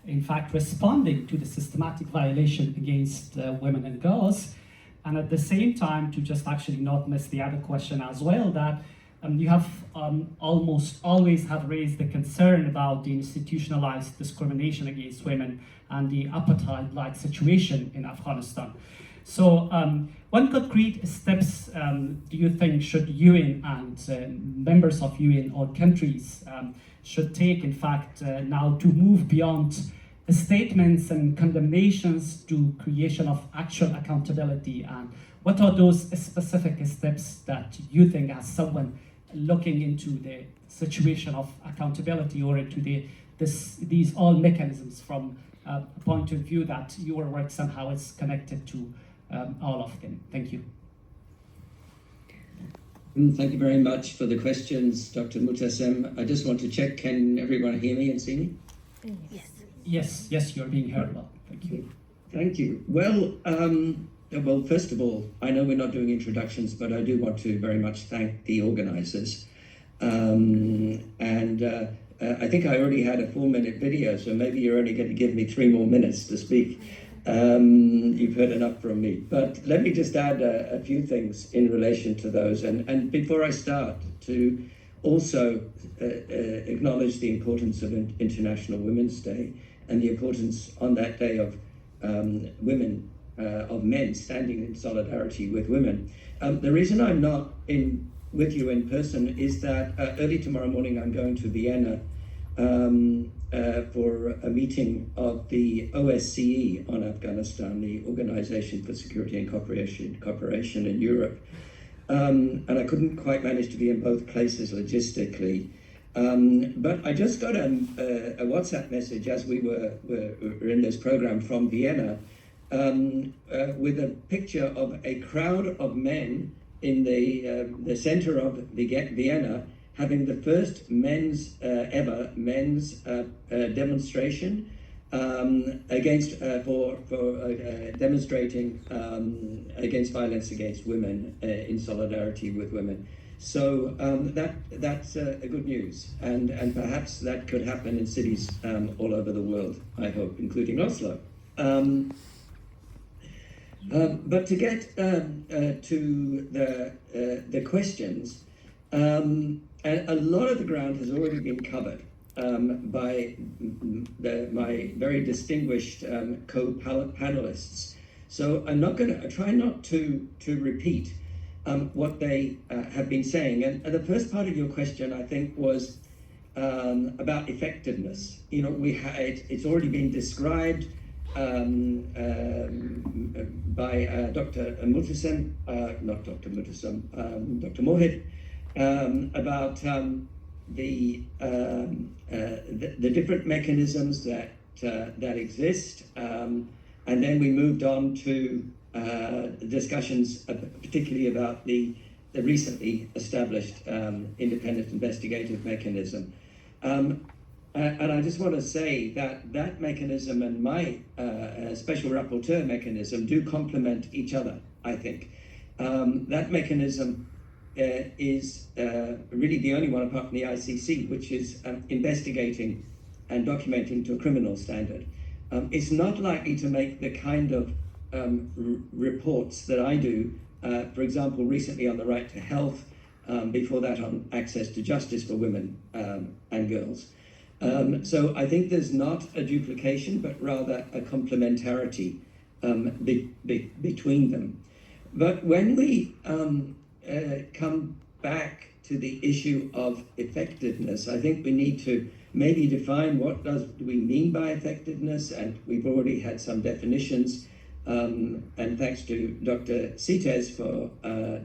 in fact, responding to the systematic violation against women and girls, and at the same time to just actually not miss the other question as well, that you have almost always have raised the concern about the institutionalized discrimination against women and the apartheid-like situation in Afghanistan. So what concrete steps do you think should UN and members of UN or countries should take, in fact, now to move beyond statements and condemnations to creation of actual accountability? And what are those specific steps that you think, as someone looking into the situation of accountability or into these all mechanisms from a point of view that your work somehow is connected to all of them? Thank you. Thank you very much for the questions, Dr. Mutasem. I just want to check, can everyone hear me and see me? Yes, you're being heard well. Thank you. Thank you. Well, first of all, I know we're not doing introductions, but I do want to very much thank the organizers. I think I already had a 4-minute video, so maybe you're only going to give me 3 more minutes to speak. You've heard enough from me. But let me just add a few things in relation to those. And before I start, to also acknowledge the importance of International Women's Day and the importance on that day of women, of men standing in solidarity with women. The reason I'm not with you in person is that early tomorrow morning I'm going to Vienna for a meeting of the OSCE on Afghanistan, the Organization for Security and Cooperation in Europe. And I couldn't quite manage to be in both places logistically. But I just got a WhatsApp message as we were in this program from Vienna with a picture of a crowd of men in the center of Vienna having the first ever men's demonstration against demonstrating against violence against women in solidarity with women. So that's good news, and perhaps that could happen in cities all over the world, I hope, including Oslo. But to get to the questions, and a lot of the ground has already been covered by my very distinguished co-panelists. So I'm not going to try not to repeat what they have been saying. And the first part of your question, I think, was about effectiveness. You know, it's already been described by Dr. Mutasem, not Dr. Mutasem, Dr. Mohit, about the different mechanisms that exist, and then we moved on to discussions, particularly about the recently established independent investigative mechanism. And I just want to say that mechanism and my special rapporteur mechanism do complement each other, I think. That mechanism is really the only one apart from the ICC, which is investigating and documenting to a criminal standard. It's not likely to make the kind of reports that I do, for example, recently on the right to health, before that on access to justice for women and girls. So I think there's not a duplication, but rather a complementarity between them. But when we come back to the issue of effectiveness, I think we need to maybe define what do we mean by effectiveness, and we've already had some definitions, and thanks to Dr. Sites for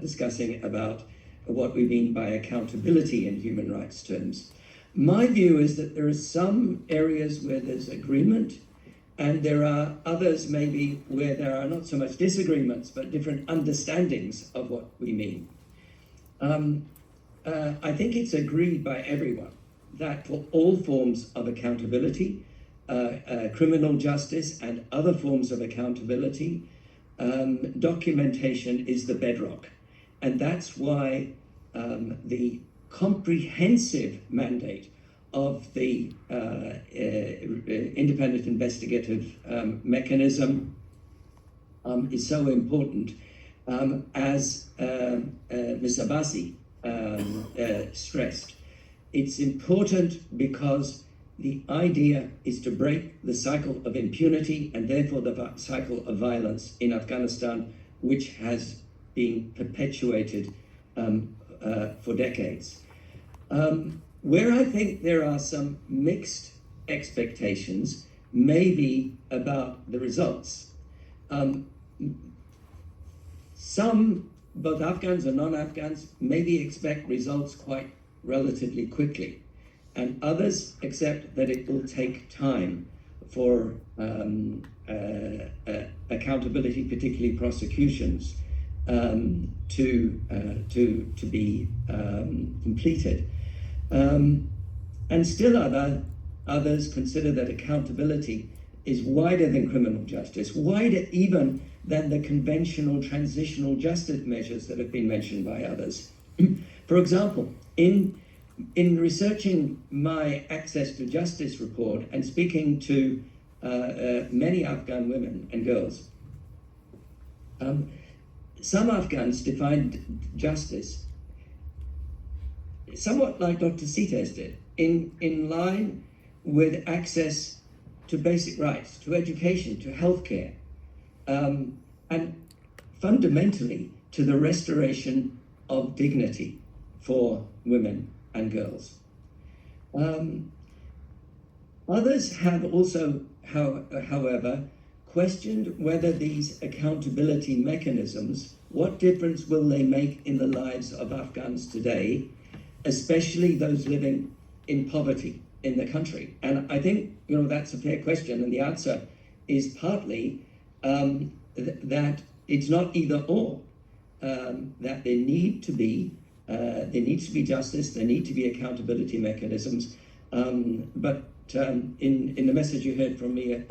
discussing about what we mean by accountability in human rights terms. My view is that there are some areas where there's agreement, and there are others maybe where there are not so much disagreements, but different understandings of what we mean. I think it's agreed by everyone that for all forms of accountability, criminal justice and other forms of accountability, documentation is the bedrock. And that's why the comprehensive mandate of the independent investigative mechanism is so important. As Ms. Abbasi stressed, it's important because the idea is to break the cycle of impunity and therefore the cycle of violence in Afghanistan, which has been perpetuated for decades. Where I think there are some mixed expectations, maybe about the results. Some, both Afghans and non-Afghans, maybe expect results quite relatively quickly, and others accept that it will take time for accountability, particularly prosecutions, to be completed. And still others consider that accountability is wider than criminal justice, wider even than the conventional transitional justice measures that have been mentioned by others. For example, in researching my Access to Justice report and speaking to many Afghan women and girls, some Afghans defined justice somewhat like Dr. Sites did, in line with access to basic rights, to education, to healthcare, and fundamentally to the restoration of dignity for women and girls. Others have also, however, questioned whether these accountability mechanisms, what difference will they make in the lives of Afghans today, especially those living in poverty in the country? And I think, that's a fair question, and the answer is partly that it's not either or, that there needs to be justice, there need to be accountability mechanisms, but in the message you heard from me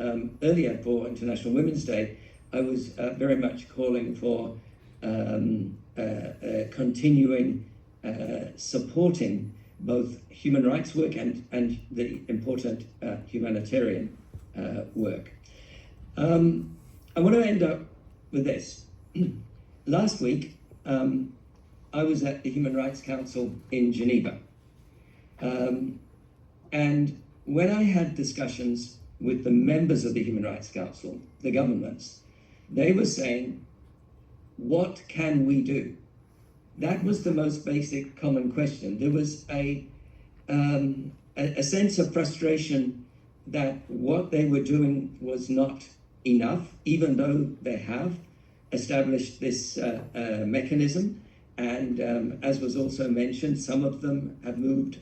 earlier for International Women's Day, I was very much calling for continuing supporting both human rights work and the important humanitarian work. I want to end up with this. Last week, I was at the Human Rights Council in Geneva. And when I had discussions with the members of the Human Rights Council, the governments, they were saying, what can we do? That was the most basic common question. There was a sense of frustration that what they were doing was not enough, even though they have established this mechanism. And as was also mentioned, some of them have moved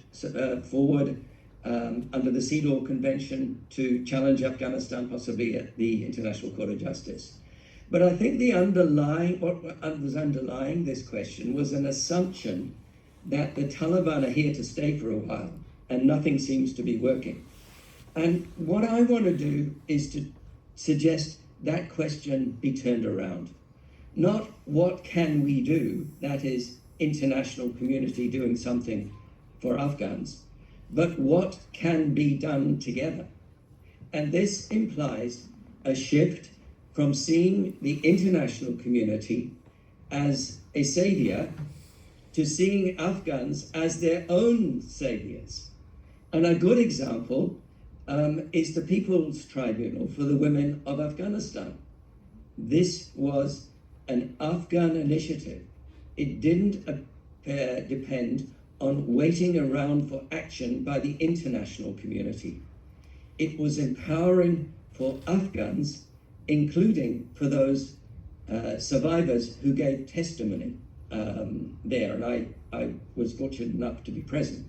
forward under the CEDAW Convention to challenge Afghanistan, possibly at the International Court of Justice. But I think what was underlying this question was an assumption that the Taliban are here to stay for a while and nothing seems to be working. And what I want to do is to suggest that question be turned around. Not what can we do, that is international community doing something for Afghans, but what can be done together. And this implies a shift from seeing the international community as a savior to seeing Afghans as their own saviors. And a good example is the People's Tribunal for the Women of Afghanistan. This was an Afghan initiative. It didn't depend on waiting around for action by the international community. It was empowering for Afghans, including for those survivors who gave testimony there, and I was fortunate enough to be present.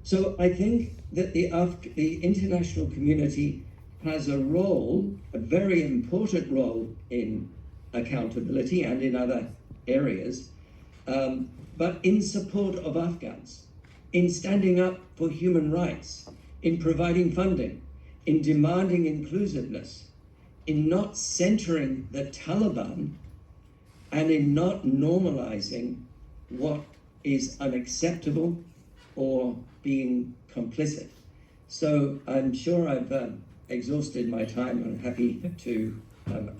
So I think that the international community has a role, a very important role in accountability and in other areas, but in support of Afghans, in standing up for human rights, in providing funding, in demanding inclusiveness, in not centering the Taliban, and in not normalizing what is unacceptable or being complicit. So I'm sure I've exhausted my time. I'm happy to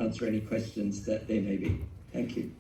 answer any questions that there may be. Thank you.